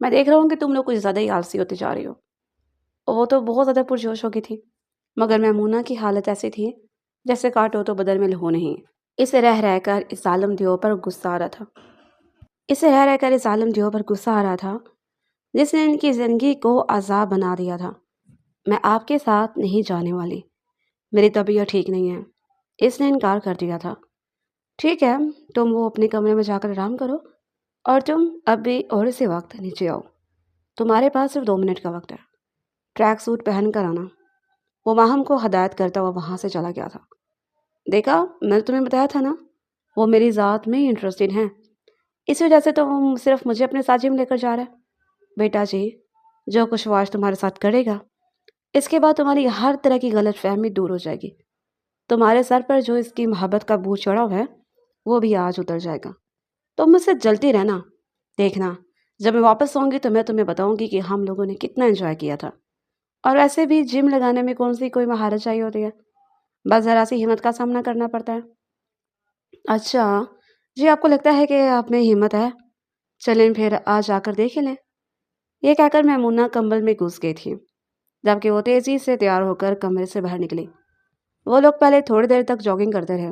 میں دیکھ رہا ہوں کہ تم لوگ کچھ زیادہ ہی آلسی ہوتے جا رہی ہو۔ اور وہ تو بہت زیادہ پرجوش ہو گئی تھی، مگر میمونہ کی حالت ایسی تھی جیسے کاٹو تو بدن میں لہو نہیں۔ اسے رہ رہ کر اس ظالم دیو پر غصہ آ رہا تھا جس نے ان کی زندگی کو عذاب بنا دیا تھا۔ میں آپ کے ساتھ نہیں جانے والی، میری طبیعت ٹھیک نہیں ہے، اس نے انکار کر دیا تھا۔ ٹھیک ہے، تم وہ اپنے کمرے میں جا کر آرام کرو، اور تم اب بھی اور اسی وقت نیچے آؤ، تمہارے پاس صرف 2 منٹ کا وقت ہے، ٹریک سوٹ پہن کر آنا۔ وہ ماہم کو ہدایت کرتا ہوا وہاں سے چلا گیا تھا۔ دیکھا، میں نے تمہیں بتایا تھا نا، وہ میری ذات میں انٹرسٹڈ ہیں، اس وجہ سے تو وہ صرف مجھے اپنے ساتھ جم لے کر جا رہا ہے۔ بیٹا جی، جو کچھ وہ آج تمہارے ساتھ کرے گا، اس کے بعد تمہاری ہر طرح کی غلط فہمی دور ہو جائے گی۔ تمہارے سر پر جو اس کی محبت کا بوجھ چڑھا ہوا ہے وہ بھی آج اتر جائے گا۔ تم مجھ سے جلتی رہنا، دیکھنا جب میں واپس آؤں گی تو میں تمہیں بتاؤں گی کہ ہم لوگوں نے کتنا انجوائے کیا تھا۔ اور ویسے بھی جم لگانے میں کون سی کوئی مہارت چاہیے ہوتی ہے، بس ذرا سی ہمت کا سامنا کرنا پڑتا ہے۔ اچھا جی، آپ کو لگتا ہے کہ آپ میں ہمت ہے؟ چلیں پھر آج جا کر دیکھ لیں۔ یہ کہہ کر میمونہ کمبل میں گھس گئی تھی، جبکہ وہ تیزی سے تیار ہو کر کمرے سے باہر نکلی۔ وہ لوگ پہلے تھوڑی دیر تک جاگنگ کرتے رہے،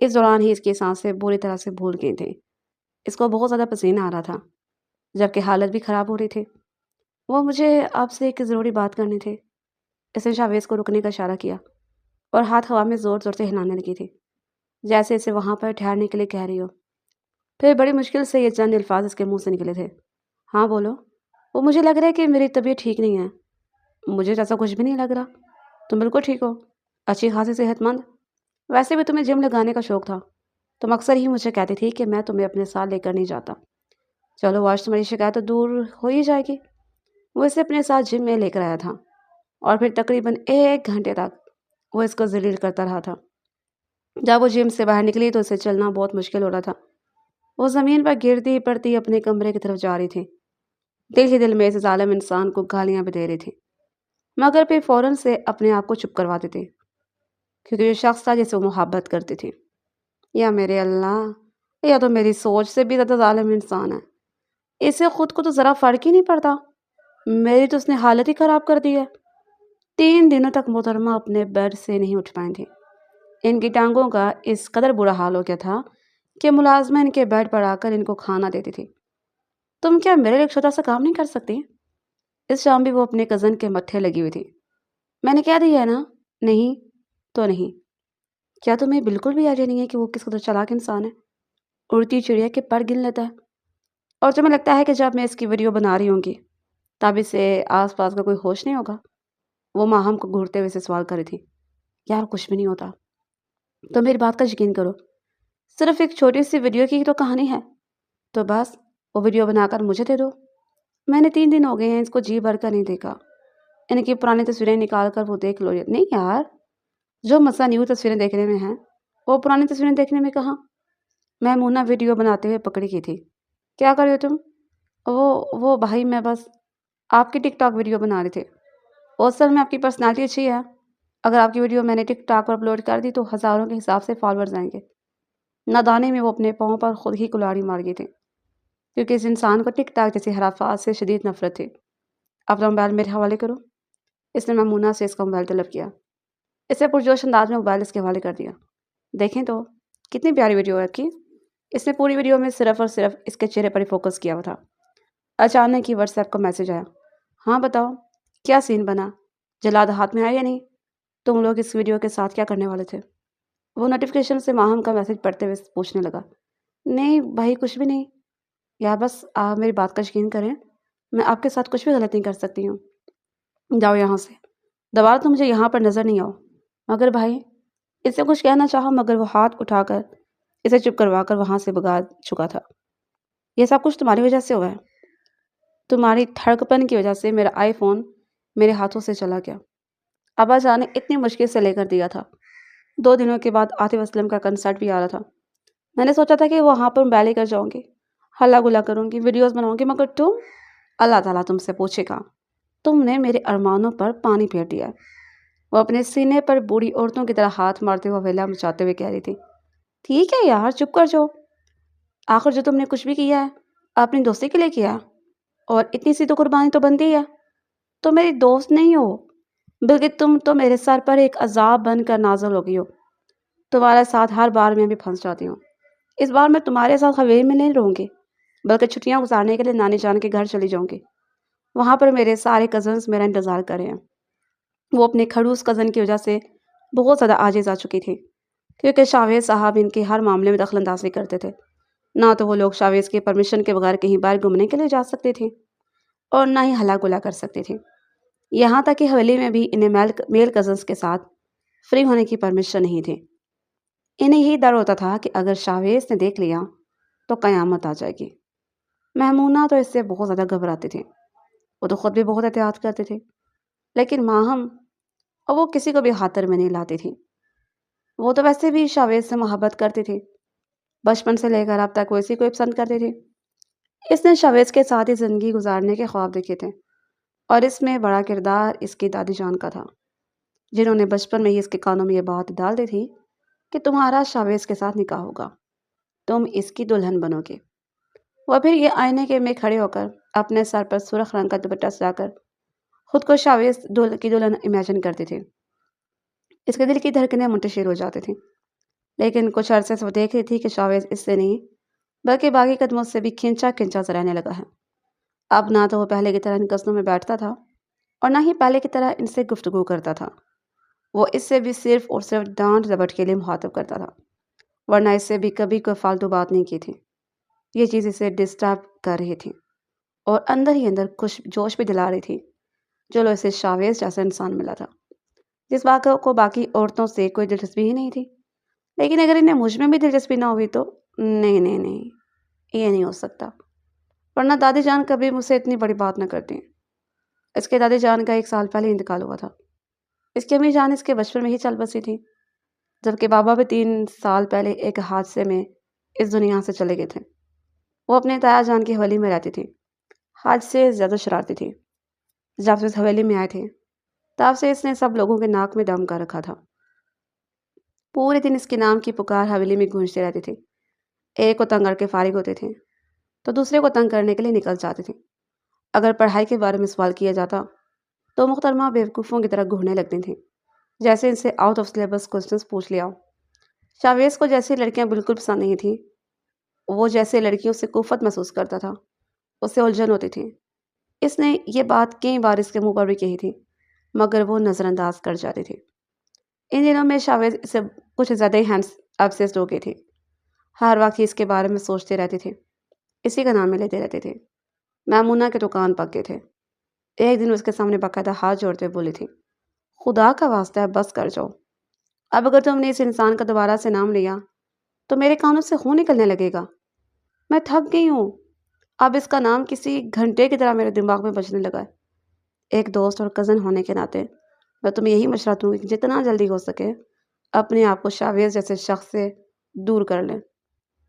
اس دوران ہی اس کی سانسیں بری طرح سے بھول گئی تھیں۔ اس کو بہت زیادہ پسینہ آ رہا تھا، جبکہ حالت بھی خراب ہو رہی تھی۔ وہ مجھے آپ سے ایک ضروری بات کرنی تھی۔ اس نے شاویز کو رکنے کا اشارہ کیا اور ہاتھ ہوا میں زور زور سے ہلانے لگی تھی، جیسے اسے وہاں پر ٹھہرنے کے لیے کہہ رہی ہو۔ پھر بڑی مشکل سے یہ چند الفاظ اس کے منہ سے نکلے تھے۔ ہاں بولو۔ وہ مجھے لگ رہا ہے کہ میری طبیعت ٹھیک نہیں ہے۔ مجھے ایسا کچھ بھی نہیں لگ رہا، تم بالکل ٹھیک ہو، اچھی خاصی صحت مند۔ ویسے بھی تمہیں جم لگانے کا شوق تھا، تم اکثر ہی مجھے کہتی تھی کہ میں تمہیں اپنے ساتھ لے کر نہیں جاتا۔ چلو آج تمہاری شکایت تو دور ہو ہی جائے گی۔ وہ اسے اپنے ساتھ جم میں لے کر آیا تھا، اور پھر تقریباً 1 گھنٹے تک وہ اس کو ذلیل کرتا رہا تھا۔ جب وہ جم سے باہر نکلی تو اسے چلنا بہت مشکل ہو رہا تھا۔ وہ زمین پر گرتی پڑتی اپنے کمرے کی طرف جا رہی تھی، دل ہی دل میں اس ظالم انسان کو گالیاں بھی دے رہی تھی، مگر پھر فوراً سے اپنے آپ کو چپ کروا دیتی، کیونکہ جو شخص تھا جسے وہ محبت کرتی تھی، یا میرے اللہ، یا تو میری سوچ سے بھی زیادہ ظالم انسان ہے۔ اسے خود کو تو ذرا فرق ہی نہیں پڑتا، میری تو اس نے حالت ہی خراب کر دی ہے۔ 3 دنوں تک محترمہ اپنے بیڈ سے نہیں اٹھ پائیں تھی۔ ان کی ٹانگوں کا اس قدر برا حال ہو گیا تھا کہ ملازمہ ان کے بیڈ پر آ کر ان کو کھانا دیتی تھی۔ تم کیا میرے لیے ایک چھوٹا سا کام نہیں کر سکتی؟ اس شام بھی وہ اپنے کزن کے متھے لگی ہوئی تھی۔ میں نے کہہ دیا ہے نا، نہیں تو نہیں۔ کیا تمہیں بالکل بھی آئیڈیا نہیں ہے کہ وہ کس قدر چالاک انسان ہے؟ اڑتی چڑیا کے پر گن لیتا ہے، اور تمہیں لگتا ہے کہ جب میں اس کی ویڈیو بنا رہی ہوں گی تب اسے آس پاس کا کوئی ہوش نہیں ہوگا؟ وہ ماہم کو گھورتے ہوئے سے سوال کر رہی تھی۔ یار کچھ بھی نہیں ہوتا، تو میری بات کا یقین کرو، صرف ایک چھوٹی سی ویڈیو کی تو کہانی ہے، تو بس وہ ویڈیو بنا کر مجھے دے دو۔ میں نے 3 دن ہو گئے ہیں اس کو جی بھر کر نہیں دیکھا، ان کی پرانی تصویریں نکال کر وہ دیکھ لو۔ نہیں یار، جو مسئلہ نیو تصویریں دیکھنے میں ہے وہ پرانی تصویریں دیکھنے میں کہاں؟ میمونہ ویڈیو بناتے ہوئے پکڑی کی تھی۔ کیا کر رہے ہو تم؟ وہ بھائی میں بس آپ کی ٹک ٹاک ویڈیو بنا رہے تھے۔ اصل میں آپ کی پرسنالٹی اچھی ہے، اگر آپ کی ویڈیو میں نے ٹک ٹاک پر اپلوڈ کر دی تو ہزاروں کے حساب سے فالورز آئیں گے۔ نادانے میں وہ اپنے پاؤں پر خود ہی کلاڑی مار گئی تھی، کیونکہ اس انسان کو ٹک ٹاک جیسی حرافات سے شدید نفرت تھی۔ اپنا موبائل میرے حوالے کرو۔ اس نے میمونہ سے اس کا موبائل طلب کیا۔ اسے پرجوش انداز میں موبائل اس کے حوالے کر دیا۔ دیکھیں تو کتنی پیاری ویڈیو ہے آپ کی۔ اس نے پوری ویڈیو میں صرف اور صرف اس کے چہرے پر ہی فوکس کیا ہوا تھا۔ اچانک ہی واٹس ایپ کا میسج آیا۔ ہاں بتاؤ، کیا سین بنا؟ جلاد ہاتھ میں آیا یا نہیں؟ تم لوگ اس ویڈیو کے ساتھ کیا کرنے والے تھے؟ وہ نوٹیفیکیشن سے ماہم کا میسج پڑھتے ہوئے پوچھنے لگا۔ نہیں بھائی، کچھ بھی نہیں یار، بس آپ میری بات کا یقین کریں، میں آپ کے ساتھ کچھ بھی غلط نہیں کر سکتی ہوں۔ جاؤ یہاں سے، دوبارہ تو مجھے یہاں پر نظر نہیں آؤ۔ مگر بھائی، اس سے کچھ کہنا چاہا مگر وہ ہاتھ اٹھا کر اسے چپ کروا کر وہاں سے بھگا چکا تھا۔ یہ سب کچھ تمہاری وجہ سے ہوا ہے، تمہاری تھڑکپن کی وجہ سے میرا آئی فون میرے ہاتھوں سے چلا گیا۔ ابا جان نے اتنی مشکل سے لے کر دیا تھا۔ 2 دنوں کے بعد عاطف اسلم کا کنسرٹ بھی آ رہا تھا۔ میں نے سوچا تھا کہ وہاں پر موبائل لے کر جاؤں گی، ہلا گلا کروں گی، ویڈیوز بناؤں گی، مگر تم، اللہ تعالیٰ تم سے پوچھے گا، تم نے میرے ارمانوں پر پانی پھیر دیا۔ وہ اپنے سینے پر بوڑھی عورتوں کی طرح ہاتھ مارتے ہوئے ویلا مچاتے ہوئے کہہ رہی تھی۔ ٹھیک ہے یار، چپ کر جاؤ، آخر جو تم نے کچھ بھی کیا ہے اپنی دوستی کے لیے کیا، اور اتنی سی تو قربانی تو بنتی ہے۔ تم میری دوست نہیں ہو، بلکہ تم تو میرے سر پر ایک عذاب بن کر نازل ہو گئی ہو۔ تمہارے ساتھ ہر بار میں بھی پھنس جاتی ہوں۔ اس بار میں تمہارے ساتھ حویلی میں نہیں رہوں گی، بلکہ چھٹیاں گزارنے کے لیے نانی جان کے گھر چلی جاؤں گی۔ وہاں پر میرے سارے کزنس میرا انتظار کر رہے ہیں۔ وہ اپنے کھڑوس کزن کی وجہ سے بہت زیادہ عاجز آ چکی تھی، کیونکہ شاویز صاحب ان کے ہر معاملے میں دخل اندازی کرتے تھے۔ نہ تو وہ لوگ شاویز کی پرمیشن کے بغیر کہیں باہر گھومنے کے لیے جا سکتے تھے اور نہ ہی ہلا گلا کر سکتے تھے۔ یہاں تک کہ حویلی میں بھی انہیں میل کزنس کے ساتھ فری ہونے کی پرمیشن نہیں تھی۔ انہیں یہی ڈر ہوتا تھا کہ اگر شاویز نے دیکھ لیا تو قیامت آ جائے گی۔ میمونہ تو اس سے بہت زیادہ گھبراتی تھی۔ وہ تو خود بھی بہت احتیاط کرتے تھے، لیکن ماہم اور وہ کسی کو بھی خاطر میں نہیں لاتی تھی۔ وہ تو ویسے بھی شاویز سے محبت کرتی تھی، بچپن سے لے کر اب تک وہ اسی کو پسند کرتی تھی۔ اس نے شاویز کے ساتھ ہی زندگی گزارنے کے خواب دیکھے تھے، اور اس میں بڑا کردار اس کی دادی جان کا تھا، جنہوں نے بچپن میں ہی اس کے کانوں میں یہ بات ڈال دی تھی کہ تمہارا شاویز کے ساتھ نکاح ہوگا، تم اس کی دلہن بنو گے۔ وہ پھر یہ آئینے کے میں کھڑے ہو کر اپنے سر پر سرخ رنگ کا دوپٹہ سجا کر خود کو شاویز کی دلہن امیجن کرتی تھی۔ اس کے دل کی دھڑکنیں منتشر ہو جاتی تھیں، لیکن کچھ عرصے سے وہ دیکھ رہی تھی کہ شاویز اس سے نہیں بلکہ باقی قدموں سے بھی کھنچا کھنچا سا رہنے لگا ہے۔ اب نہ تو وہ پہلے کی طرح ان قصدوں میں بیٹھتا تھا اور نہ ہی پہلے کی طرح ان سے گفتگو کرتا تھا۔ وہ اس سے بھی صرف اور صرف ڈانٹ ڈپٹ کے لیے مخاطب کرتا تھا، ورنہ اس سے بھی کبھی کوئی فالتو بات نہیں کی تھی۔ یہ چیز اسے ڈسٹرب کر رہی تھی اور اندر ہی اندر کچھ جوش بھی دلا رہی تھی، جو لو اسے شاویز جیسا انسان ملا تھا جس بات کو باقی عورتوں سے کوئی دلچسپی ہی نہیں تھی۔ لیکن اگر انہیں مجھ میں بھی دلچسپی نہ ہوئی تو نہیں نہیں نہیں، یہ نہیں ہو سکتا، ورنہ دادی جان کبھی مجھ سے اتنی بڑی بات نہ کرتی۔ اس کے دادی جان کا 1 سال پہلے انتقال ہوا تھا۔ اس کی امی جان اس کے بچپن میں ہی چل بسی تھی، جبکہ بابا بھی 3 سال پہلے ایک حادثے میں اس دنیا سے چلے گئے تھے۔ وہ اپنے تایا جان کی حویلی میں رہتی تھی۔ حد سے زیادہ شرارتی تھی۔ جب سے اس حویلی میں آئے تھے تب سے اس نے سب لوگوں کے ناک میں دم کر رکھا تھا۔ پورے دن اس کے نام کی پکار حویلی میں گونجتی رہتی تھی۔ ایک کو تنگ کر کے فارغ ہوتے تھے تو دوسرے کو تنگ کرنے کے لیے نکل جاتے تھے۔ اگر پڑھائی کے بارے میں سوال کیا جاتا تو محترمہ بیوقوفوں کی طرح گھورنے لگتی تھیں، جیسے ان سے آؤٹ آف سلیبس کوسچنس پوچھ لیا ہو۔ شاویز کو جیسی لڑکیاں بالکل پسند نہیں تھیں، وہ جیسے لڑکیوں سے کوفت محسوس کرتا تھا، اس سے الجھن ہوتی تھی۔ اس نے یہ بات کئی بار اس کے منہ پر بھی کہی تھی، مگر وہ نظر انداز کر جاتی تھی۔ ان دنوں میں شاویز اسے کچھ زیادہ ہی obsessed ہو گئی تھی۔ ہر وقت ہی اس کے بارے میں سوچتے رہتے تھے، اسی کا نام لیتے رہتے تھے۔ میمونہ کے تو کان پک گئے تھے۔ ایک دن اس کے سامنے باقاعدہ ہاتھ جوڑتے ہوئے بولی تھی، خدا کا واسطہ ہے بس کر جاؤ۔ اب اگر تم نے اس انسان کا دوبارہ سے نام لیا تو میرے کانوں سے خون نکلنے لگے گا۔ میں تھک گئی ہوں، اب اس کا نام کسی گھنٹے کی طرح میرے دماغ میں بجنے لگا ہے۔ ایک دوست اور کزن ہونے کے ناطے میں تمہیں یہی مشورہ دوں گی کہ جتنا جلدی ہو سکے اپنے آپ کو شاویز جیسے شخص سے دور کر لیں،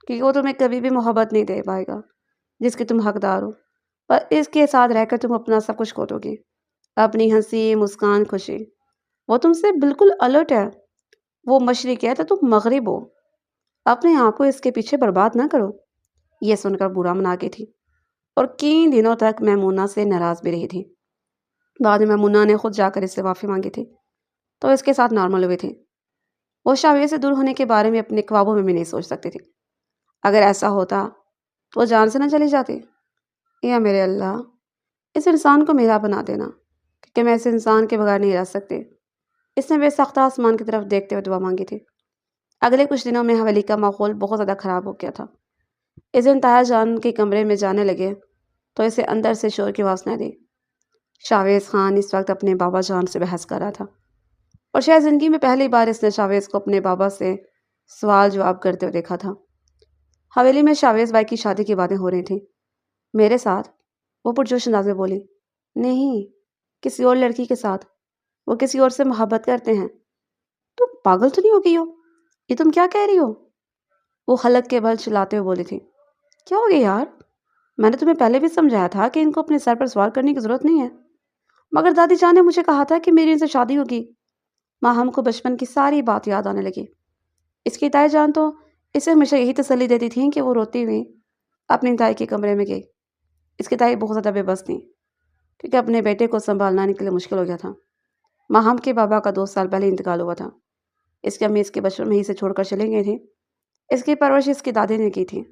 کیونکہ وہ تمہیں کبھی بھی محبت نہیں دے پائے گا جس کی تم حقدار ہو، پر اس کے ساتھ رہ کر تم اپنا سب کچھ کھو دو گی، اپنی ہنسی، مسکان، خوشی۔ وہ تم سے بالکل الرٹ ہے۔ وہ مشرق ہے تو تم مغرب ہو۔ اپنے آپ کو اس کے پیچھے برباد نہ کرو۔ یہ سن کر برا منا گئی تھی اور کئی دنوں تک میمونہ سے ناراض بھی رہی تھی۔ بعد میں میمونہ نے خود جا کر اس سے معافی مانگی تھی تو اس کے ساتھ نارمل ہوئی تھی۔ وہ شاویز سے دور ہونے کے بارے میں اپنے خوابوں میں بھی نہیں سوچ سکتی تھی۔ اگر ایسا ہوتا تو وہ جان سے نہ چلی جاتی۔ یا میرے اللہ، اس انسان کو میرا بنا دینا، کیونکہ میں اس انسان کے بغیر نہیں رہ سکتی۔ اس نے بے ساختہ آسمان کی طرف دیکھتے ہوئے دعا مانگی تھی۔ اگلے کچھ دنوں میں حویلی کا ماحول بہت زیادہ خراب ہو گیا تھا۔ اس دن تایا جان کے کمرے میں جانے لگے تو اسے اندر سے شور کی آواز سنائی دی۔ شاویز خان اس وقت اپنے بابا جان سے بحث کر رہا تھا، اور شاید زندگی میں پہلی بار اس نے شاویز کو اپنے بابا سے سوال جواب کرتے ہوئے دیکھا تھا۔ حویلی میں شاویز بھائی کی شادی کی باتیں ہو رہی تھیں۔ میرے ساتھ؟ وہ پرجوش انداز میں بولی۔ نہیں، کسی اور لڑکی کے ساتھ۔ وہ کسی اور سے محبت کرتے ہیں۔ تم پاگل تو نہیں ہو گئی ہو؟ یہ تم کیا کہہ رہی ہو؟ وہ حلق کے بل چلاتے ہوئے بولی تھی۔ کیا ہو گیا یار؟ میں نے تمہیں پہلے بھی سمجھایا تھا کہ ان کو اپنے سر پر سوار کرنے کی ضرورت نہیں ہے، مگر دادی جان نے مجھے کہا تھا کہ میری ان سے شادی ہوگی۔ ماہم کو بچپن کی ساری بات یاد آنے لگی۔ اس کی تائی جان تو اسے ہمیشہ یہی تسلی دیتی تھیں کہ وہ روتی ہوئی اپنی تائی کے کمرے میں گئی۔ اس کی تائی بہت زیادہ بے بس تھی کیونکہ اپنے بیٹے کو سنبھالنا ان کے لیے مشکل ہو گیا تھا۔ ماہم کے بابا کا 2 سال پہلے انتقال ہوا تھا۔ اس کی امی اس کے بچپن میں ہی سے چھوڑ کر چلی گئی تھی۔ اس کی پرورش اس کی دادی نے کی تھی۔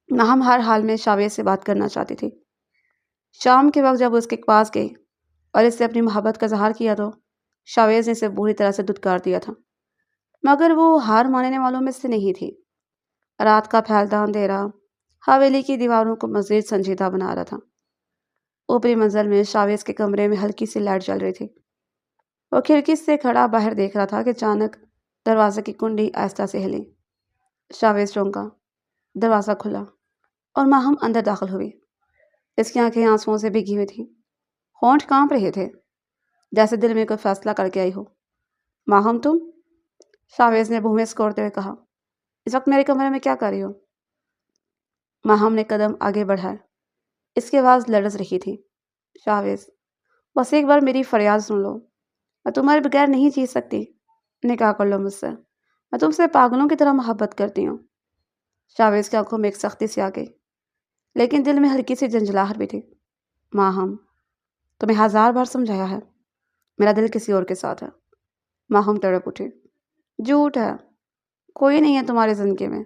ماہم ہر حال میں شاویز سے بات کرنا چاہتی تھی۔ شام کے وقت جب وہ اس کے پاس گئی اور اس سے اپنی محبت کا اظہار کیا تو شاویز نے اسے بری طرح سے دھتکار دیا تھا، مگر وہ ہار ماننے والوں میں سے نہیں تھی۔ رات کا پھیلتا اندھیرا حویلی کی دیواروں کو مزید سنجیدہ بنا رہا تھا۔ اوپری منزل میں شاویز کے کمرے میں ہلکی سی لائٹ جل رہی تھی۔ وہ کھڑکی سے کھڑا باہر دیکھ رہا تھا کہ اچانک دروازے کی کنڈی آہستہ سے ہلی۔ شاویز چونکا، دروازہ کھلا اور ماہم اندر داخل ہوئی۔ اس کی آنکھیں آنسوؤں سے بھیگی ہوئی تھیں، ہونٹ کانپ رہے تھے جیسے دل میں کوئی فیصلہ کر کے آئی ہو۔ ماہم تم؟ شاویز نے بھویں سکوڑتے ہوئے کہا، اس وقت میرے کمرے میں کیا کر رہی ہو؟ ماہم نے قدم آگے بڑھائے۔ اس کی آواز لرز رہی تھی۔ شاویز، بس ایک بار میری فریاد سن لو، میں تمہارے بغیر نہیں جی سکتی، نکاح کر لو مجھ سے، میں تم سے پاگلوں کی طرح محبت کرتی ہوں۔ شاویز کی آنکھوں میں ایک سختی سی آ گئی، لیکن دل میں ہلکی سی جھنجھلاہٹ بھی تھی۔ ماہم، تمہیں 1000 بار سمجھایا ہے، میرا دل کسی اور کے ساتھ ہے۔ ماہم تڑپ اٹھی، جھوٹ ہے، کوئی نہیں ہے تمہاری زندگی میں،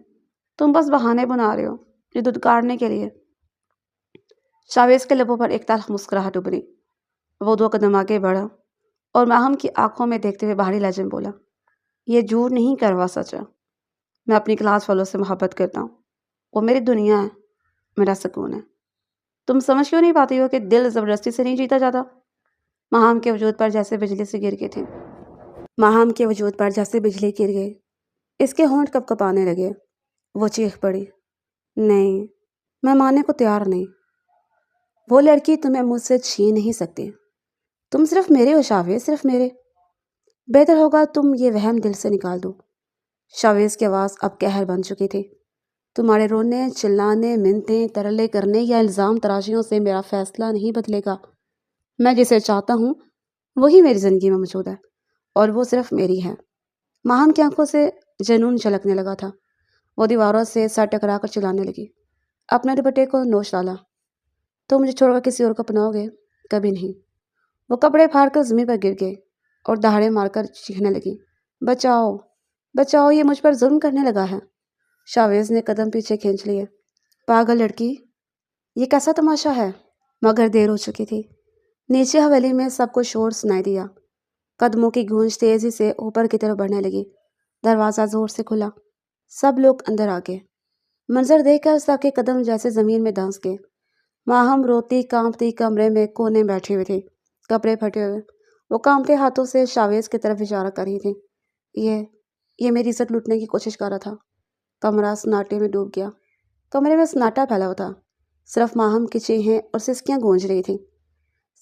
تم بس بہانے بنا رہے ہو یہ دھتکارنے کے لیے۔ شاویز کے لبوں پر ایک تلخ مسکراہٹ ابھری۔ وہ 2 قدم آگے بڑھا اور ماہم کی آنکھوں میں دیکھتے ہوئے بھاری لہجے میں بولا، یہ جھوٹ نہیں کروا سچ ہے، میں اپنی کلاس والوں سے محبت کرتا ہوں، وہ میری دنیا ہے، میرا سکون ہے۔ تم سمجھ کیوں نہیں پاتی ہو کہ دل زبردستی سے نہیں جیتا جاتا؟ ماہم کے وجود پر جیسے بجلی سے گر گئی تھی۔ ماہم کے وجود پر جیسے بجلی گر گئی، اس کے ہونٹ کپ کپانے لگے۔ وہ چیخ پڑی، نہیں، میں ماننے کو تیار نہیں، وہ لڑکی تمہیں مجھ سے چھین نہیں سکتی، تم صرف میرے ہو شاویز، صرف میرے۔ بہتر ہوگا تم یہ وہم دل سے نکال دو۔ شاویز کی آواز اب قہر بن چکی تھی۔ تمہارے رونے، چلانے، منتیں، ترلے کرنے یا الزام تراشیوں سے میرا فیصلہ نہیں بدلے گا۔ میں جسے چاہتا ہوں وہی میری زندگی میں موجود ہے اور وہ صرف میری ہے۔ ماہم کی آنکھوں سے جنون جھلکنے لگا تھا۔ وہ دیواروں سے سر ٹکرا کر چلانے لگی۔ اپنے دوپٹے کو نوچ ڈالا، تو مجھے چھوڑ کر کسی اور کو اپناؤ گے؟ کبھی نہیں۔ وہ کپڑے پھاڑ کر زمین پر گر گئے اور دہاڑے مار کر چیخنے لگی، بچاؤ، بچاؤ، یہ مجھ پر ظلم کرنے لگا ہے۔ شاویز نے قدم پیچھے کھینچ لیے۔ پاگل لڑکی، یہ کیسا تماشا ہے؟ مگر دیر ہو چکی تھی۔ نیچے حویلی میں سب کو شور سنائی دیا۔ قدموں کی گونج تیزی سے اوپر کی طرف بڑھنے لگی۔ دروازہ زور سے کھلا، سب لوگ اندر آ گئے۔ منظر دیکھ کر سب کے قدم جیسے زمین میں دھنس گئے۔ ماہم روتی کانپتی کمرے میں کونے بیٹھی ہوئی تھی، کپڑے پھٹے ہوئے۔ وہ کانپتے ہاتھوں سے شاویز کی طرف اشارہ کر رہی تھی۔ یہ میری عزت لوٹنے کی کوشش کر رہا تھا۔ کمرہ سناٹے میں ڈوب گیا۔ کمرے میں سناٹا پھیلا ہوا تھا، صرف ماہم کی چیخیں اور سسکیاں گونج رہی تھیں۔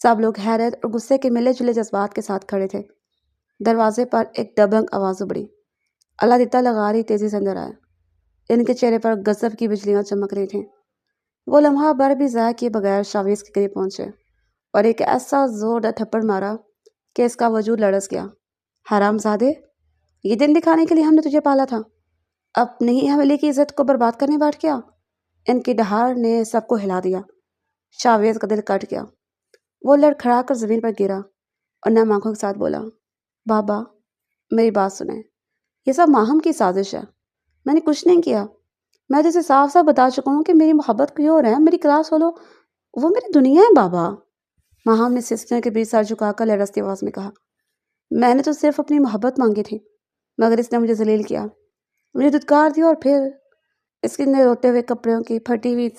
سب لوگ حیرت اور غصے کے ملے جلے جذبات کے ساتھ کھڑے تھے۔ دروازے پر ایک دبنگ آواز ابھری۔ اللہ دیتا لغاری تیزی سے اندر آئے۔ ان کے چہرے پر غضب کی بجلیاں چمک رہی تھیں۔ وہ لمحہ بھر بھی ضائع کیے بغیر شاویز کے قریب پہنچے اور ایک ایسا زوردار تھپڑ مارا کہ اس کا وجود لرز گیا۔ حرام زادے، یہ دن دکھانے کے لیے ہم نے تجھے پالا تھا، اب نہیں حویلی کی عزت کو برباد کرنے بیٹھ گیا۔ ان کی دہاڑ نے سب کو ہلا دیا۔ شاویز کا دل کٹ گیا۔ وہ لڑکھڑا کر زمین پر گرا اور نم آنکھوں کے ساتھ بولا، بابا، میری بات سنیں، یہ سب ماہم کی سازش ہے، میں نے کچھ نہیں کیا۔ میں جیسے صاف صاف بتا چکا ہوں کہ میری محبت کوئی اور ہے، میری کلاس والوں، وہ میری دنیا ہے بابا۔ ماہم نے سسٹر کے بیچ سر جھکا کر لرزتی آواز میں کہا، میں نے تو صرف اپنی محبت مانگی تھی، مگر اس نے مجھے ذلیل کیا، مجھے دھتکار دیا، اور پھر اس نے روتے ہوئے کپڑوں کی پھٹی ہوئی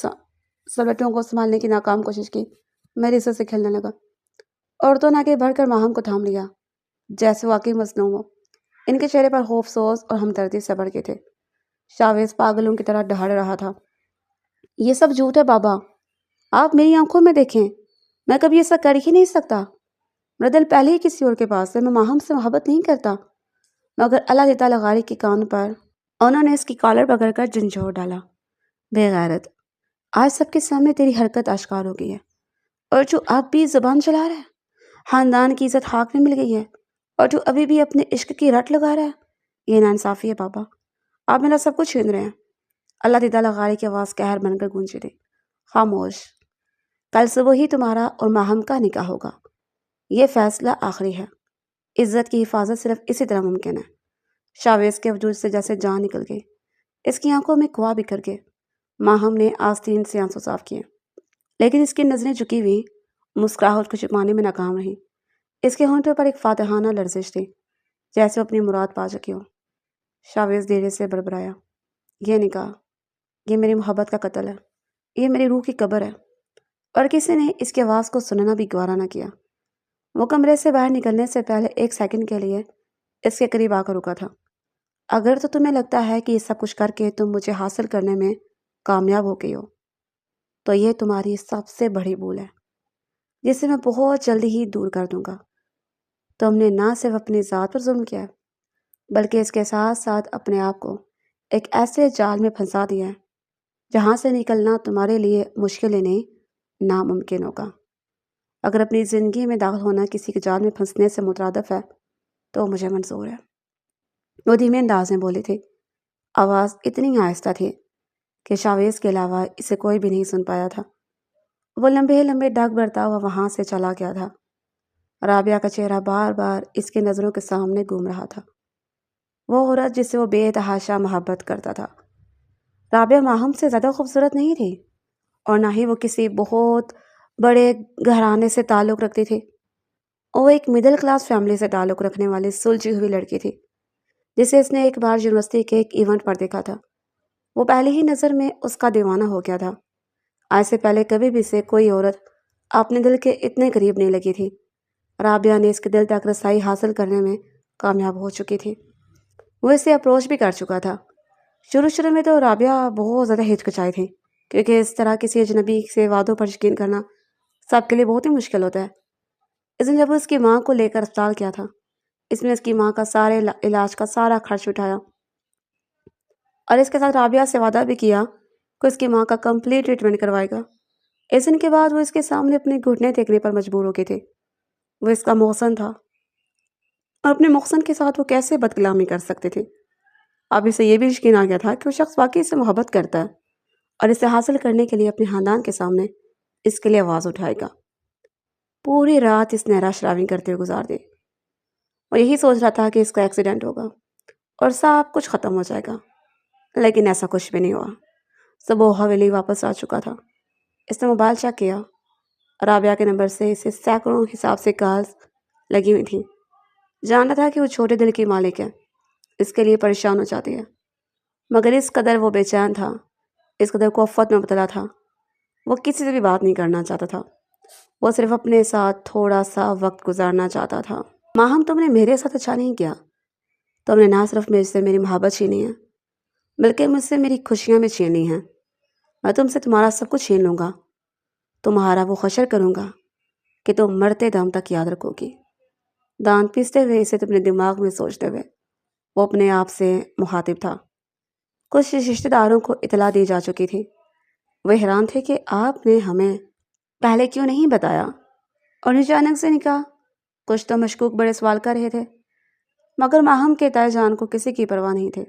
سلوٹوں کو سنبھالنے کی ناکام کوشش کی۔ میری عزت سے کھیلنے لگا۔ عورتوں نے آگے بڑھ کر ماہم کو تھام لیا جیسے واقعی مظلوم ہو۔ ان کے چہرے پر خوف سوز اور ہمدردی سے بڑھ گئے تھے۔ شاویز پاگلوں کی طرح دہاڑ رہا تھا، یہ سب جھوٹ ہے بابا، آپ میری آنکھوں میں دیکھیں، میں کبھی ایسا کر ہی نہیں سکتا، میرا دل پہلے ہی کسی اور کے پاس ہے، میں ماہم سے محبت نہیں کرتا۔ مگر اللہ دیتا لغاری کے کان پر انہوں نے اس کی کالر پکڑ کر جھنجھوڑ ڈالا، بے غیرت، آج سب کے سامنے تیری حرکت آشکار ہو گئی ہے، اور جو اب بھی زبان چلا رہا ہے، خاندان کی عزت خاک میں مل گئی ہے، اور جو ابھی بھی اپنے عشق کی رٹ لگا رہا ہے، یہ ناانصافی ہے بابا، آپ میرا سب کچھ چھین رہے ہیں۔ اللہ دیدہ لغاری کی آواز قہر بن کر گونجی تھی، خاموش، کل صبح ہی تمہارا اور ماہم کا نکاح ہوگا۔ یہ فیصلہ آخری ہے۔ عزت کی حفاظت صرف اسی طرح ممکن ہے۔ شاویز کے وجود سے جیسے جان نکل گئی، اس کی آنکھوں میں خواب بکھر گئے۔ ماہم نے آستین سے آنسو صاف کیے، لیکن اس کی نظریں جھکی ہوئی مسکراہٹ کو چھپانے میں ناکام رہیں۔ اس کے ہونٹوں پر ایک فاتحانہ لرزش تھی، جیسے وہ اپنی مراد پا چکی ہو۔ شاویز دھیرے سے بڑبڑایا، یہ نکاح، یہ میری محبت کا قتل ہے، یہ میری روح کی قبر ہے۔ اور کسی نے اس کی آواز کو سننا بھی گوارا نہ کیا۔ وہ کمرے سے باہر نکلنے سے پہلے ایک سیکنڈ کے لیے اس کے قریب آ کر رکا تھا۔ اگر تو تمہیں لگتا ہے کہ یہ سب کچھ کر کے تم مجھے حاصل کرنے میں کامیاب ہو گئی ہو، تو یہ تمہاری سب سے بڑی بھول ہے، جسے میں بہت جلدی ہی دور کر دوں گا۔ تم نے نہ صرف اپنی ذات پر ظلم کیا ہے، بلکہ اس کے ساتھ ساتھ اپنے آپ کو ایک ایسے جال میں پھنسا دیا ہے جہاں سے نکلنا تمہارے لیے مشکل ہی نہیں، ناممکن ہوگا۔ اگر اپنی زندگی میں داخل ہونا کسی کے جال میں پھنسنے سے مترادف ہے تو مجھے منظور ہے۔ وہ دھیمے انداز میں بولی تھی۔ آواز اتنی آہستہ تھی کہ شاویز کے علاوہ اسے کوئی بھی نہیں سن پایا تھا۔ وہ لمبے لمبے ڈگ بھرتا ہوا وہاں سے چلا گیا تھا۔ رابعہ کا چہرہ بار بار اس کی نظروں کے سامنے گھوم رہا تھا، وہ عورت جس سے وہ بے تحاشا محبت کرتا تھا۔ رابعہ ماہم سے زیادہ خوبصورت نہیں تھی، اور نہ ہی وہ کسی بہت بڑے گھرانے سے تعلق رکھتی تھی۔ وہ ایک مڈل کلاس فیملی سے تعلق رکھنے والی سلجھی ہوئی لڑکی تھی، جسے اس نے ایک بار یونیورسٹی کے ایک ایونٹ پر دیکھا تھا۔ وہ پہلی ہی نظر میں اس کا دیوانہ ہو گیا تھا۔ آج سے پہلے کبھی بھی اسے کوئی عورت اپنے دل کے اتنے قریب نہیں لگی تھی۔ رابعہ نے اس کے دل تک رسائی حاصل کرنے میں کامیاب ہو چکی تھی۔ وہ اسے اپروچ بھی کر چکا تھا۔ شروع میں تو رابعہ بہت زیادہ ہچکچائی تھی، کیونکہ اس طرح کسی اجنبی سے وعدوں پر یقین کرنا سب کے لیے بہت ہی مشکل ہوتا ہے۔ اس نے جب اس کی ماں کو لے کر اسپتال کیا تھا، اس میں اس کی ماں کا سارے علاج کا سارا خرچ اٹھایا، اور اس کے ساتھ رابعہ سے وعدہ بھی کیا کہ اس کی ماں کا کمپلیٹ ٹریٹمنٹ کروائے گا۔ اس دن کے بعد وہ اس کے سامنے اپنے گھٹنے ٹیکنے پر مجبور ہو گئے تھے۔ وہ اس کا محسن تھا، اور اپنے محسن کے ساتھ وہ کیسے بدکلامی کر سکتے تھے۔ اب اسے یہ بھی یقین آ گیا تھا کہ وہ شخص واقعی اسے محبت کرتا ہے، اور اسے حاصل کرنے کے لیے اپنے خاندان کے سامنے اس کے لیے آواز اٹھائے گا۔ پوری رات اس نے رش راوی کرتے ہوئے گزار دی۔ وہ یہی سوچ رہا تھا کہ اس کا ایکسیڈنٹ ہوگا اور سب کچھ ختم ہو جائے گا، لیکن ایسا کچھ بھی نہیں ہوا۔ صبح وہ حویلی واپس آ چکا تھا۔ اس نے موبائل چیک کیا، رابعہ کے نمبر سے اسے سینکڑوں حساب سے کالز لگی ہوئی تھیں۔ جانتا تھا کہ وہ چھوٹے دل کی مالک ہے، اس کے لیے پریشان ہو جاتی ہے، مگر اس قدر وہ بے چین تھا، اس قدر کوفت میں مبتلا تھا، وہ کسی سے بھی بات نہیں کرنا چاہتا تھا۔ وہ صرف اپنے ساتھ تھوڑا سا وقت گزارنا چاہتا تھا۔ ماہم، تم نے میرے ساتھ اچھا نہیں کیا۔ تم نے نہ صرف میرے سے میری محبت چھینی ہے، بلکہ مجھ سے میری خوشیاں بھی چھین لی ہیں۔ میں تم سے تمہارا سب کچھ چھین لوں گا، تمہارا وہ حشر کروں گا کہ تم مرتے دم تک یاد رکھو گی۔ دانت پیستے ہوئے اسے اپنے دماغ میں سوچتے ہوئے وہ اپنے آپ سے مخاطب تھا۔ کچھ رشتہ داروں کو اطلاع دی جا چکی تھی۔ وہ حیران تھے کہ آپ نے ہمیں پہلے کیوں نہیں بتایا، اور اچانک سے نکاح۔ کچھ تو مشکوک بڑے سوال کر رہے تھے، مگر ماہم کے تائے جان کو کسی کی پرواہ نہیں تھی۔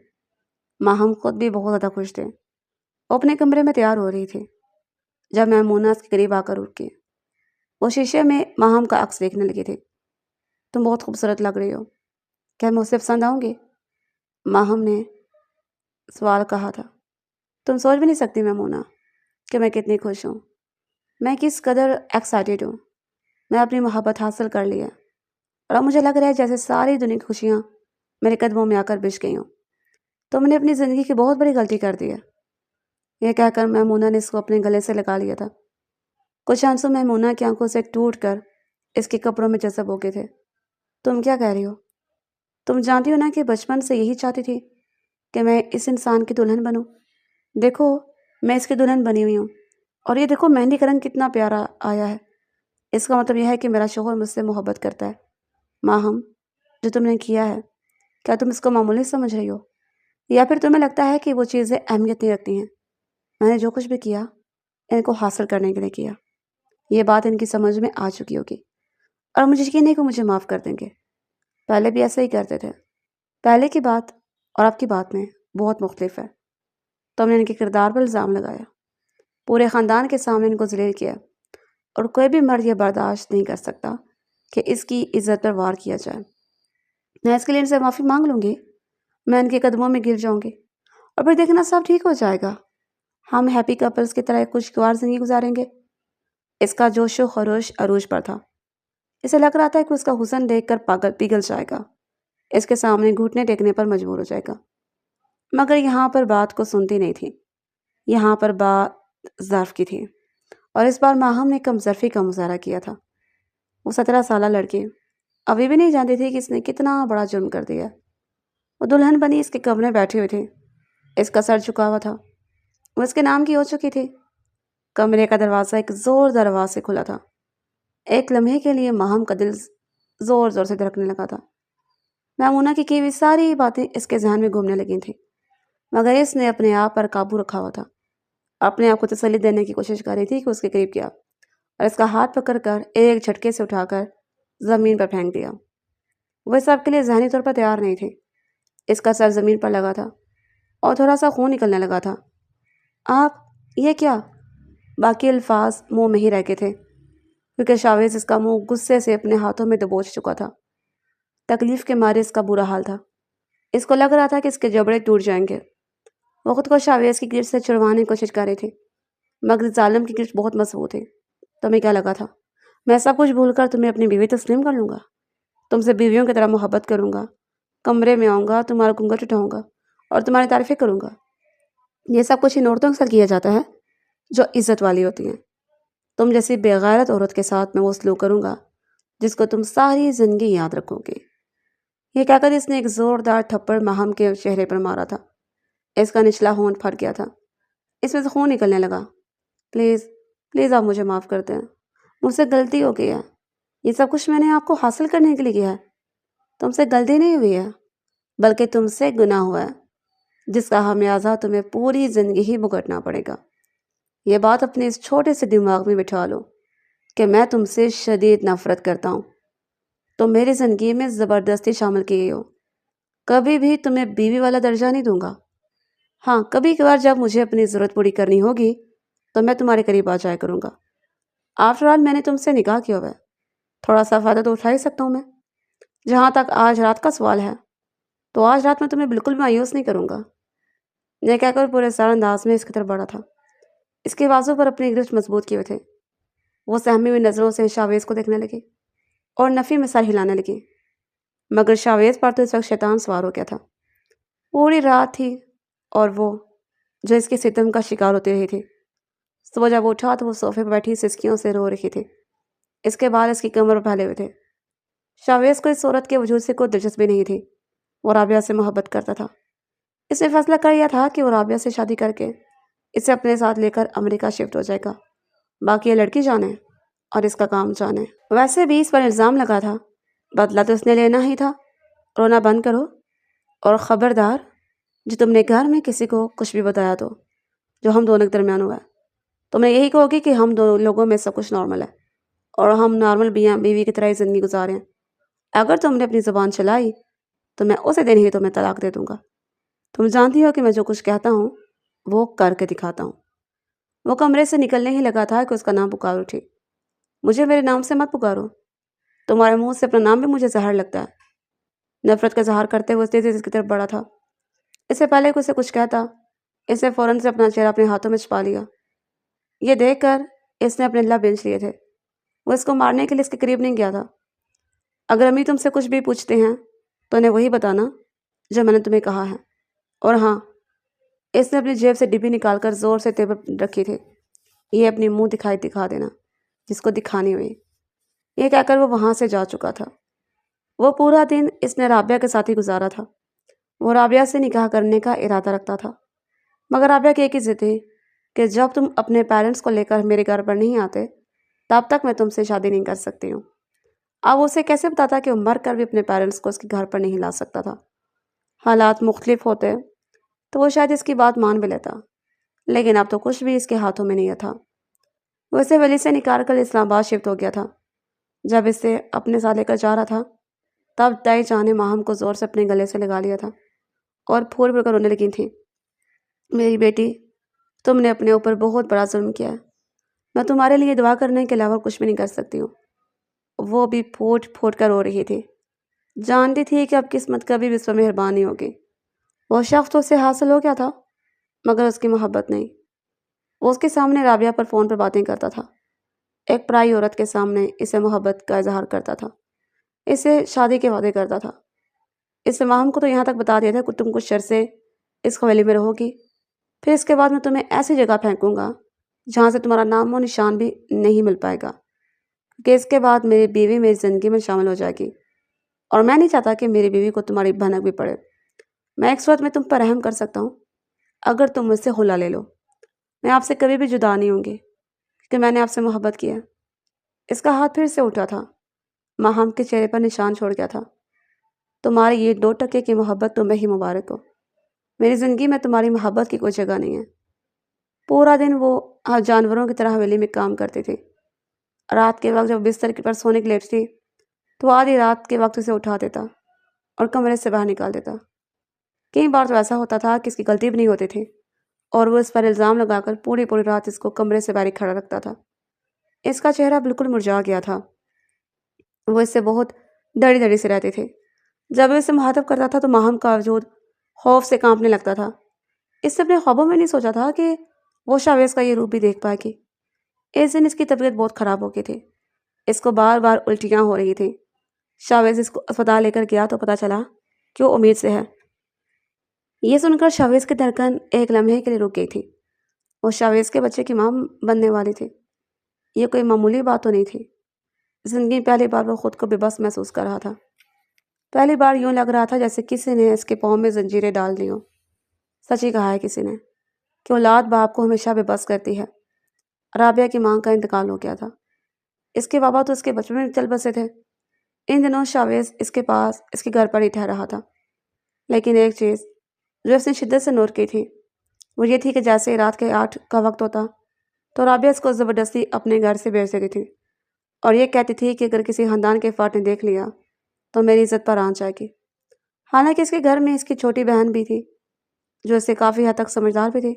ماہم خود بھی بہت زیادہ خوش تھے۔ وہ اپنے کمرے میں تیار ہو رہی تھی جب میمونہ اس کے قریب آ کر رک گئی۔ وہ شیشے میں ماہم کا عکس دیکھنے لگی تھی۔ تم بہت خوبصورت لگ رہی ہو، کیا میں اسے پسند آؤں گی؟ ماہم نے سوال کہا تھا۔ تم سوچ بھی نہیں سکتی میمونہ کہ میں کتنی خوش ہوں، میں کس قدر ایکسائٹیڈ ہوں۔ میں اپنی محبت حاصل کر لی ہے، اور اب مجھے لگ رہا ہے جیسے ساری دنیا کی خوشیاں میرے قدموں میں آ کر بچھ گئی ہوں۔ تو میں نے اپنی زندگی کی بہت بڑی غلطی کر دی ہے۔ یہ کہہ کر میمونہ نے اس کو اپنے گلے سے لگا لیا تھا۔ کچھ آنسو میمونہ کی آنکھوں سے ٹوٹ کر اس کے کپڑوں میں جذب ہو گئے تھے۔ تم کیا کہہ رہی ہو؟ تم جانتی ہو نا کہ بچپن سے یہی چاہتی تھی کہ میں اس انسان کی دلہن بنوں۔ دیکھو، میں اس کی دلہن بنی ہوئی ہوں، اور یہ دیکھو مہندی کا رنگ کتنا پیارا آیا ہے۔ اس کا مطلب یہ ہے کہ میرا شوہر مجھ سے محبت کرتا ہے۔ ماہم، جو تم نے کیا ہے، کیا تم اس کو معمولی سمجھ رہی ہو، یا پھر تمہیں لگتا ہے کہ وہ چیزیں اہمیت نہیں رکھتی ہیں؟ میں نے جو کچھ بھی کیا ان کو حاصل کرنے کے لیے کیا۔ یہ بات ان کی سمجھ میں آ چکی ہوگی، اور مجھے یقین ہے کہ مجھے معاف کر دیں گے۔ پہلے بھی ایسا ہی کرتے تھے۔ پہلے کی بات اور اب کی بات میں بہت مختلف ہے۔ تم نے ان کے کردار پر الزام لگایا، پورے خاندان کے سامنے ان کو ذلیل کیا، اور کوئی بھی مرد یہ برداشت نہیں کر سکتا کہ اس کی عزت پر وار کیا جائے۔ میں اس کے لیے ان سے معافی مانگ لوں گی، میں ان کے قدموں میں گر جاؤں گی اور پھر دیکھنا سب ٹھیک ہو جائے گا۔ ہم ہیپی کپلز کی طرح ایک خوشگوار زندگی گزاریں گے۔ اس کا جوش و خروش عروج پر تھا۔ اسے لگ رہا تھا کہ اس کا حسن دیکھ کر پاگل پگھل جائے گا، اس کے سامنے گھٹنے ٹیکنے پر مجبور ہو جائے گا، مگر یہاں پر بات کو سنتی نہیں تھی۔ یہاں پر بات ظرف کی تھی، اور اس بار ماہم نے کم ظرفی کا مظاہرہ کیا تھا۔ وہ 17 سالہ لڑکی ابھی بھی نہیں جانتی تھی کہ اس نے کتنا بڑا جرم کر دیا۔ وہ دلہن بنی اس کے کمرے بیٹھی ہوئی تھی، اس کا سر جھکا ہوا تھا، وہ اس کے نام کی ہو چکی تھی۔ کمرے کا دروازہ ایک زوردار آواز سے کھلا تھا۔ ایک لمحے کے لیے ماہم کا دل زور زور سے دھڑکنے لگا تھا۔ میمونہ کی ہوئی ساری باتیں اس کے ذہن میں گھومنے لگی تھیں، مگر اس نے اپنے آپ پر قابو رکھا ہوا تھا۔ اپنے آپ کو تسلی دینے کی کوشش کر رہی تھی کہ اس کے قریب کیا اور اس کا ہاتھ پکڑ کر ایک جھٹکے سے اٹھا کر زمین پر پھینک دیا۔ وہ اس سب کے لیے ذہنی طور پر تیار نہیں تھی۔ اس کا سر زمین پر لگا تھا اور تھوڑا سا خون نکلنے لگا تھا۔ آپ یہ کیا؟ باقی الفاظ منہ میں ہی رہ گئے تھے، کیونکہ شاویز اس کا منہ غصے سے اپنے ہاتھوں میں دبوچ چکا تھا۔ تکلیف کے مارے اس کا برا حال تھا۔ اس کو لگ رہا تھا کہ اس کے جبڑے ٹوٹ جائیں گے۔ وہ خود کو شاویز کی گرفت سے چھڑوانے کی کوشش کر رہی تھی، مگر ظالم کی گرفت بہت مضبوط تھی۔ تمہیں کیا لگا تھا میں سب کچھ بھول کر تمہیں اپنی بیوی تسلیم کر لوں گا؟ تم سے بیویوں کی طرح محبت کروں گا، کمرے میں آؤں گا، تمہارا گھونگھٹ اٹھاؤں گا اور تمہاری تعریفیں کروں گا۔ یہ سب کچھ ان عورتوں کے ساتھ کیا جاتا ہے جو عزت والی ہوتی ہیں۔ تم جیسی بے غیرت عورت کے ساتھ میں وہ سلوک کروں گا جس کو تم ساری زندگی یاد رکھو گے۔ یہ کہہ کر اس نے ایک زوردار تھپڑ ماہم کے چہرے پر مارا تھا۔ اس کا نچلا ہونٹ پھٹ گیا تھا، اس میں سے خون نکلنے لگا۔ پلیز پلیز آپ مجھے معاف کر دیں، مجھ سے غلطی ہو گئی ہے۔ یہ سب کچھ میں نے آپ کو حاصل کرنے کے لیے کیا ہے۔ تم سے غلطی نہیں ہوئی ہے، بلکہ تم سے گناہ ہوا ہے، جس کا خمیازہ تمہیں پوری زندگی ہی بھگتنا پڑے گا۔ یہ بات اپنے اس چھوٹے سے دماغ میں بٹھا لو کہ میں تم سے شدید نفرت کرتا ہوں۔ تم میری زندگی میں زبردستی شامل کی گئی ہو۔ کبھی بھی تمہیں بیوی والا درجہ نہیں دوں گا۔ ہاں، کبھی کبھار جب مجھے اپنی ضرورت پوری کرنی ہوگی تو میں تمہارے قریب آ جایا کروں گا۔ آفٹر آل میں نے تم سے نکاح کیا ہوا ہے، تھوڑا سا فائدہ تو اٹھا ہی سکتا ہوں میں۔ جہاں تک آج رات کا سوال ہے تو آج رات میں تمہیں بالکل بھی مایوس نہیں کروں گا۔ یہ کہہ کر پورے سار انداز میں اس کی طرف بڑھا تھا۔ اس کے بازو پر اپنی گرفت مضبوط کیے ہوئے تھے۔ وہ سہمی ہوئی نظروں سے شاویز کو دیکھنے لگی اور نفی میں سر ہلانے لگی، مگر شاویز پر تو اس وقت شیطان سوار ہو گیا تھا۔ پوری رات تھی اور وہ جو اس کے ستم کا شکار ہوتی رہی تھی۔ صبح جب وہ اٹھا تو وہ صوفے پر بیٹھی سسکیوں سے رو رہی تھی۔ اس کے بال اس کی کمر پر پھیلے ہوئے تھے۔ شاویز کو اس عورت کے وجود سے کوئی دلچسپی نہیں تھی۔ وہ رابعہ سے محبت کرتا تھا۔ اس نے فیصلہ کر لیا تھا کہ وہ رابعہ سے شادی کر کے اسے اپنے ساتھ لے کر امریکہ شفٹ ہو جائے گا۔ باقی یہ لڑکی جانے اور اس کا کام جانے۔ ویسے بھی اس پر الزام لگا تھا، بدلہ تو اس نے لینا ہی تھا۔ رونا بند کرو اور خبردار جو تم نے گھر میں کسی کو کچھ بھی بتایا تو جو ہم دونوں کے درمیان ہوا ہے، تم نے یہی کہو گی کہ ہم دونوں لوگوں میں سب کچھ نارمل ہے اور ہم نارمل بیوی کی طرح ہی زندگی گزارے ہیں۔ اگر تم نے اپنی زبان چلائی تو میں اسی دن ہی تمہیں طلاق دے دوں گا۔ تم جانتی ہو کہ میں جو کچھ کہتا ہوں وہ کر کے دکھاتا ہوں۔ وہ کمرے سے نکلنے ہی لگا تھا کہ اس کا نام پکار اٹھی۔ مجھے میرے نام سے مت پکارو، تمہارے منہ سے اپنا نام بھی مجھے زہر لگتا ہے۔ نفرت کا اظہار کرتے ہوئے تیزی سے اس کی طرف بڑھا تھا۔ اس سے پہلے کہ اسے کچھ کہتا، اس نے فوراً سے اپنا چہرہ اپنے ہاتھوں میں چھپا لیا۔ یہ دیکھ کر اس نے اپنے لب بینچ لیے تھے۔ وہ اس کو مارنے کے لیے اس کے قریب نہیں گیا تھا۔ اگر امی تم سے کچھ بھی پوچھتے ہیں تو انہیں وہی بتانا جو میں نے تمہیں کہا ہے۔ اور ہاں، اس نے اپنی جیب سے ڈبی نکال کر زور سے تیبر رکھی تھی۔ یہ اپنی منہ دکھا دینا جس کو دکھانی ہوئی۔ یہ کہہ کر وہ وہاں سے جا چکا تھا۔ وہ پورا دن اس نے رابعہ کے ساتھ ہی گزارا تھا۔ وہ رابعہ سے نکاح کرنے کا ارادہ رکھتا تھا، مگر رابعہ کی ایک ہی ضد تھی کہ جب تم اپنے پیرنٹس کو لے کر میرے گھر پر نہیں آتے تب تک میں تم سے شادی نہیں کر سکتی ہوں۔ اب اسے کیسے بتاتا کہ وہ مر کر بھی اپنے پیرنٹس کو اس کے گھر پر نہیں لا سکتا تھا۔ حالات مختلف ہوتے تو وہ شاید اس کی بات مان بھی لیتا، لیکن اب تو کچھ بھی اس کے ہاتھوں میں نہیں تھا۔ وہ اسے ولی سے نکال کر اسلام آباد شفٹ ہو گیا تھا۔ جب اسے اپنے ساتھ لے کر جا رہا تھا تب دائی جان نے ماہم کو زور سے اپنے گلے سے لگا لیا تھا اور پھول پھول کر رونے لگی تھیں۔ میری بیٹی، تم نے اپنے اوپر بہت بڑا ظلم کیا ہے۔ میں تمہارے لیے دعا کرنے کے علاوہ کچھ بھی نہیں کر سکتی ہوں۔ وہ بھی پھوٹ پھوٹ کر رو رہی تھی، جانتی تھی کہ اب قسمت کبھی بھی اس پر مہربان نہیں ہوگی۔ وہ شخص تو اسے حاصل ہو گیا تھا، مگر اس کی محبت نہیں۔ وہ اس کے سامنے رابعہ پر فون پر باتیں کرتا تھا، ایک پرائی عورت کے سامنے اسے محبت کا اظہار کرتا تھا، اسے شادی کے وعدے کرتا تھا۔ اس نے ماہم کو تو یہاں تک بتا دیا تھا کہ تم کچھ عرصے اس حویلی میں رہو گی، پھر اس کے بعد میں تمہیں ایسی جگہ پھینکوں گا جہاں سے تمہارا نام و نشان بھی نہیں مل پائے گا، کہ اس کے بعد میری بیوی میری زندگی میں شامل ہو جائے گی، اور میں نہیں چاہتا کہ میری بیوی کو تمہاری بھنک بھی پڑے۔ میں ایک صورت میں تم پر رحم کر سکتا ہوں، اگر تم مجھ سے خلا لے لو۔ میں آپ سے کبھی بھی جدا نہیں ہوں گی، کیونکہ میں نے آپ سے محبت کیا۔ اس کا ہاتھ پھر سے اٹھا تھا، ماہم کے چہرے پر نشان چھوڑ گیا تھا۔ تمہاری یہ 2 ٹکے کی محبت تمہیں ہی مبارک ہو، میری زندگی میں تمہاری محبت کی کوئی جگہ نہیں ہے۔ پورا دن وہ جانوروں کی طرح حویلی میں کام کرتی تھی۔ رات کے وقت جب بستر پر سونے کے لیٹتی تو آدھی رات کے وقت اسے اٹھا دیتا اور کمرے سے باہر نکال دیتا۔ کئی بار تو ایسا ہوتا تھا کہ اس کی غلطی بھی نہیں ہوتی تھی، اور وہ اس پر الزام لگا کر پوری رات اس کو کمرے سے باہر کھڑا رکھتا تھا۔ اس کا چہرہ بالکل مرجھا گیا تھا، وہ اس سے بہت ڈری ڈری سے رہتی تھی۔ جب وہ اسے مخاطب کرتا تھا تو ماہم کا وجود خوف سے کانپنے لگتا تھا۔ اس نے اپنے خوابوں میں نہیں سوچا تھا کہ وہ شاویز کا یہ روپ بھی دیکھ پائے گی۔ اس دن اس کی طبیعت بہت خراب ہو گئی تھی، اس کو بار بار الٹیاں ہو رہی تھیں۔ شاویز اس کو اسپتال لے کر گیا تو پتہ چلا کہ وہ امید سے ہے۔ یہ سن کر شاویز کی دھڑکن ایک لمحے کے لیے رک گئی تھی۔ وہ شاویز کے بچے کی ماں بننے والی تھی۔ یہ کوئی معمولی بات تو نہیں تھی۔ زندگی میں پہلی بار وہ خود کو بے بس محسوس کر رہا تھا۔ پہلی بار یوں لگ رہا تھا جیسے کسی نے اس کے پاؤں میں زنجیریں ڈال دی ہوں۔ سچ ہی کہا ہے کسی نے کہ اولاد باپ کو ہمیشہ بے بس کرتی ہے۔ رابعہ کی ماں کا انتقال ہو گیا تھا۔ اس کے بابا تو اس کے بچپن میں چل بسے تھے۔ ان دنوں شاویز اس کے پاس اس کے گھر پر ہی ٹھہر رہا تھا، لیکن ایک چیز جو اس نے شدت سے نوٹ کی تھی وہ یہ تھی کہ جیسے رات کے 8 کا وقت ہوتا تو رابعہ اس کو زبردستی اپنے گھر سے بھیج دیتی تھی، اور یہ کہتی تھی کہ اگر کسی خاندان کے فرد نے دیکھ لیا تو میری عزت پر آنچ آئے گی۔ حالانکہ اس کے گھر میں اس کی چھوٹی بہن بھی تھی جو اس سے کافی حد تک سمجھدار بھی تھی۔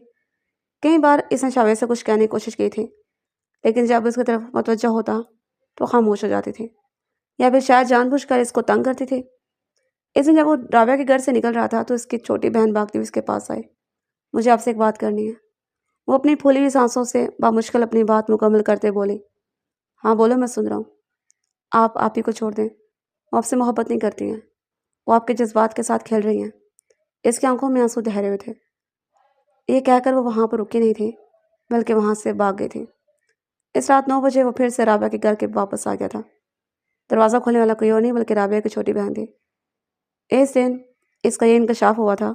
کئی بار اس نے شاویز سے کچھ کہنے کی کوشش کی تھی، لیکن جب اس کی طرف متوجہ ہوتا تو خاموش ہو جاتی تھی، یا پھر شاید جان بوجھ کر اس کو تنگ کرتی تھی۔ اس دن جب وہ رابعہ کے گھر سے نکل رہا تھا تو اس کی چھوٹی بہن بھاگتی ہوئی اس کے پاس آئی۔ مجھے آپ سے ایک بات کرنی ہے، وہ اپنی پھولی ہوئی سانسوں سے بامشکل اپنی بات مکمل کرتے بولی۔ ہاں بولو، میں سن رہا ہوں۔ آپ ہی کو چھوڑ دیں، وہ آپ سے محبت نہیں کرتی ہیں، وہ آپ کے جذبات کے ساتھ کھیل رہی ہیں۔ اس کی آنکھوں میں آنسو ٹھہرے ہوئے تھے۔ یہ کہہ کر وہ وہاں پر رکی نہیں تھی، بلکہ وہاں سے بھاگ گئی تھی۔ اس رات 9 بجے وہ پھر سے رابعہ کے گھر کے واپس آ گیا تھا۔ دروازہ کھولنے والا کوئی اور نہیں بلکہ رابعہ کی چھوٹی بہن تھی۔ اس دن اس کا یہ انکشاف ہوا تھا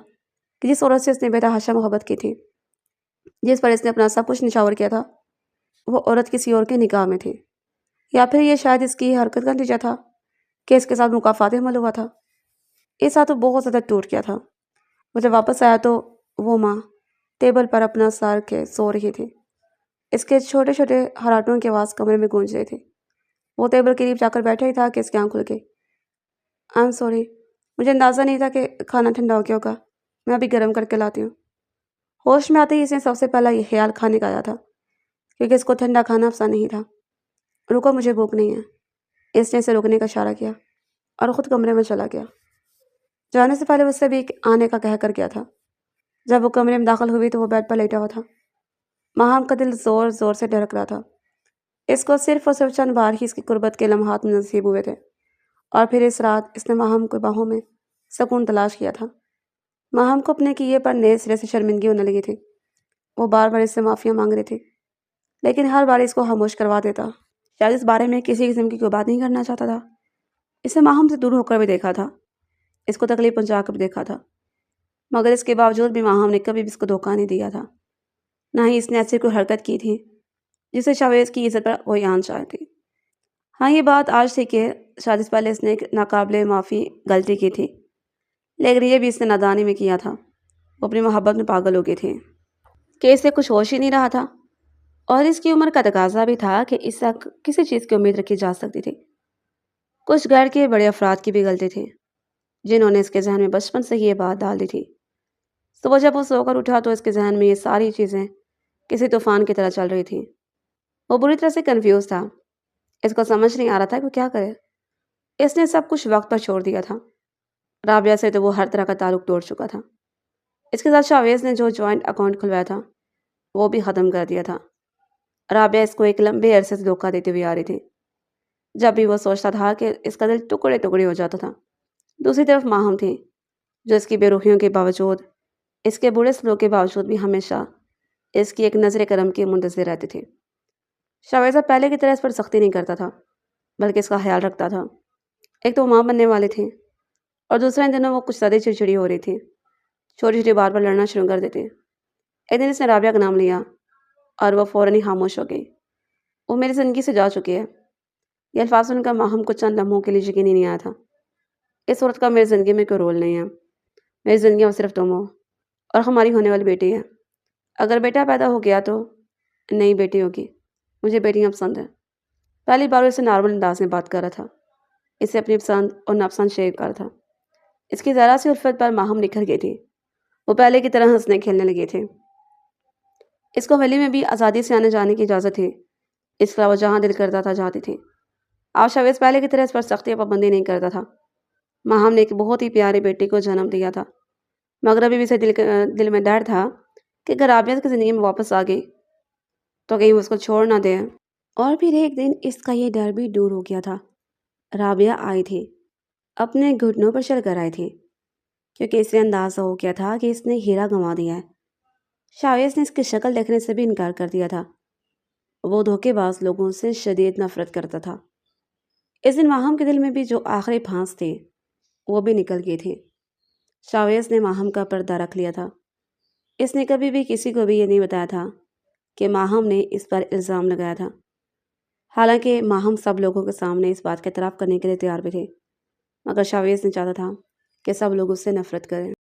کہ جس عورت سے اس نے بے تحاشا محبت کی تھی، جس پر اس نے اپنا سب کچھ نچھاور کیا تھا، وہ عورت کسی اور کے نکاح میں تھی، یا پھر یہ شاید اس کی حرکت کا نتیجہ تھا کہ اس کے ساتھ مکافاتی عمل ہوا تھا۔ اس ساتھ وہ بہت زیادہ ٹوٹ گیا تھا۔ وہ جب واپس آیا تو وہ ماں ٹیبل پر اپنا سر کے سو رہی تھی۔ اس کے چھوٹے چھوٹے ہراٹوں کی آواز کمرے میں گونج رہی تھی۔ وہ ٹیبل کے قریب جا کر بیٹھا ہی تھا کہ اس کی آنکھ کھل گئی۔ آئی ایم سوری، مجھے اندازہ نہیں تھا کہ کھانا ٹھنڈا ہو گیا ہوگا، میں ابھی گرم کر کے لاتی ہوں۔ ہوش میں آتے ہی اس نے سب سے پہلا یہ خیال کھانے کا آیا تھا، کیونکہ اس کو ٹھنڈا کھانا پسند نہیں تھا۔ رکو، مجھے بھوک نہیں ہے، اس نے اسے روکنے کا اشارہ کیا اور خود کمرے میں چلا گیا۔ جانے سے پہلے اس سے بھی آنے کا کہہ کر گیا تھا۔ جب وہ کمرے میں داخل ہوئی تو وہ بیڈ پر لیٹا ہوا تھا۔ ماہم کا دل زور زور سے دھڑک رہا تھا۔ اس کو صرف اور صرف چند بار ہی اس کی قربت کے لمحات نصیب ہوئے تھے، اور پھر اس رات اس نے ماہم کو باہوں میں سکون تلاش کیا تھا۔ ماہم کو اپنے کیے پر نئے سرے سے شرمندگی ہونے لگی تھی۔ وہ بار بار اس سے معافیاں مانگ رہی تھی، لیکن ہر بار اس کو خاموش کروا دیتا۔ شاید اس بارے میں کسی قسم کی کوئی بات نہیں کرنا چاہتا تھا۔ اسے ماہم سے دور ہو کر بھی دیکھا تھا، اس کو تکلیف پہنچا کر بھی دیکھا تھا، مگر اس کے باوجود بھی ماہم نے کبھی بھی اس کو دھوکہ نہیں دیا تھا، نہ ہی اس نے ایسی کوئی حرکت کی تھی جسے شاویز کی عزت پر کوئی آنچ آئی تھی۔ ہاں، یہ بات آج تھی کہ شاید اس پہلے اس نے ایک ناقابل معافی غلطی کی تھی، لیکن یہ بھی اس نے نادانی میں کیا تھا۔ وہ اپنی محبت میں پاگل ہو گئی تھی کہ اسے کچھ ہوش ہی نہیں رہا تھا، اور اس کی عمر کا تقاضا بھی تھا کہ اس تک کسی چیز کی امید رکھی جا سکتی تھی۔ کچھ غیر کے بڑے افراد کی بھی غلطی تھی جنہوں نے اس کے ذہن میں بچپن سے ہی یہ بات ڈال دی تھی۔ صبح جب وہ سو کر اٹھا تو اس کے ذہن میں یہ ساری چیزیں کسی طوفان کی طرح چل رہی تھیں۔ وہ بری طرح سے کنفیوز تھا، اس کو سمجھ نہیں آ رہا تھا کہ وہ کیا کرے۔ اس نے سب کچھ وقت پر چھوڑ دیا تھا، رابعہ سے تو وہ ہر طرح کا تعلق توڑ چکا تھا۔ اس کے ساتھ شاویز نے جو جوائنٹ اکاؤنٹ کھلوایا تھا وہ بھی ختم کر دیا تھا۔ رابعہ اس کو ایک لمبے عرصے سے دھوکہ دیتے ہوئے آ رہی تھی، جب بھی وہ سوچتا تھا کہ اس کا دل ٹکڑے ٹکڑے ہو جاتا تھا۔ دوسری طرف ماہم تھی، جو اس کی بے رخیوں کے باوجود، اس کے برے سلوک کے باوجود بھی ہمیشہ اس کی ایک نظر کرم کی منتظر رہتی تھی۔ شاویزہ پہلے کی طرح اس پر سختی نہیں کرتا تھا، بلکہ اس کا خیال رکھتا تھا۔ ایک تو وہ ماں بننے والی تھی، اور دوسرے ان دنوں وہ کچھ زیادہ چڑچڑی ہو رہی تھی، چھوٹی چھوٹی بات پر لڑنا شروع کر دیتی۔ ایک دن اس نے رابعہ کا نام لیا اور وہ فوراً ہی خاموش ہو گئی۔ وہ میری زندگی سے جا چکی ہے۔ یہ الفاظ سن کر ماہم کو چند لمحوں کے لیے یقین ہی نہیں آیا تھا۔ اس عورت کا میری زندگی میں کوئی رول نہیں ہے۔ میری زندگی میں صرف تم ہو اور ہماری ہونے والی بیٹی ہے۔ اگر بیٹا پیدا ہو گیا تو نئی بیٹی ہوگی۔ مجھے بیٹیاں پسند ہیں۔ پہلی بار وہ اسے نارمل انداز میں بات کر رہا تھا، اسے اپنی پسند اور ناپسند شیئر کر رہا تھا۔ اس کی ذرا سی الفت پر ماہم نکھر گئی تھی۔ وہ پہلے کی طرح ہنسنے کھیلنے لگے تھے۔ اس کو ویلی میں بھی آزادی سے آنے جانے کی اجازت تھی، اس کے علاوہ جہاں دل کرتا تھا جاتی تھی۔ آج شاویز پہلے کی طرح اس پر سختی یا پابندی نہیں کرتا تھا۔ ماہم نے ایک بہت ہی پیاری بیٹی کو جنم دیا تھا، مگر ابھی بھی اسے دل میں ڈر تھا کہ اگر رابعہ کی زندگی میں واپس آ گئی تو کہیں وہ اس کو چھوڑ نہ دے۔ اور پھر ایک دن اس کا یہ ڈر بھی دور ہو گیا تھا۔ رابعہ آئی تھی، اپنے گھٹنوں پر چل کر آئی تھی، کیونکہ اسے اندازہ ہو گیا تھا کہ اس نے ہیرا گنوا دیا ہے۔ شاویز نے اس کی شکل دیکھنے سے بھی انکار کر دیا تھا۔ وہ دھوکے باز لوگوں سے شدید نفرت کرتا تھا۔ اس دن ماہم کے دل میں بھی جو آخری پھانس تھی وہ بھی نکل گئی تھی۔ شاویز نے ماہم کا پردہ رکھ لیا تھا۔ اس نے کبھی بھی کسی کو بھی یہ نہیں بتایا تھا کہ ماہم نے اس پر الزام لگایا تھا، حالانکہ ماہم سب لوگوں کے سامنے اس بات کا اعتراف کرنے کے لیے تیار بھی تھی، مگر شاویز نے چاہتا تھا کہ سب لوگ اس سے نفرت کریں۔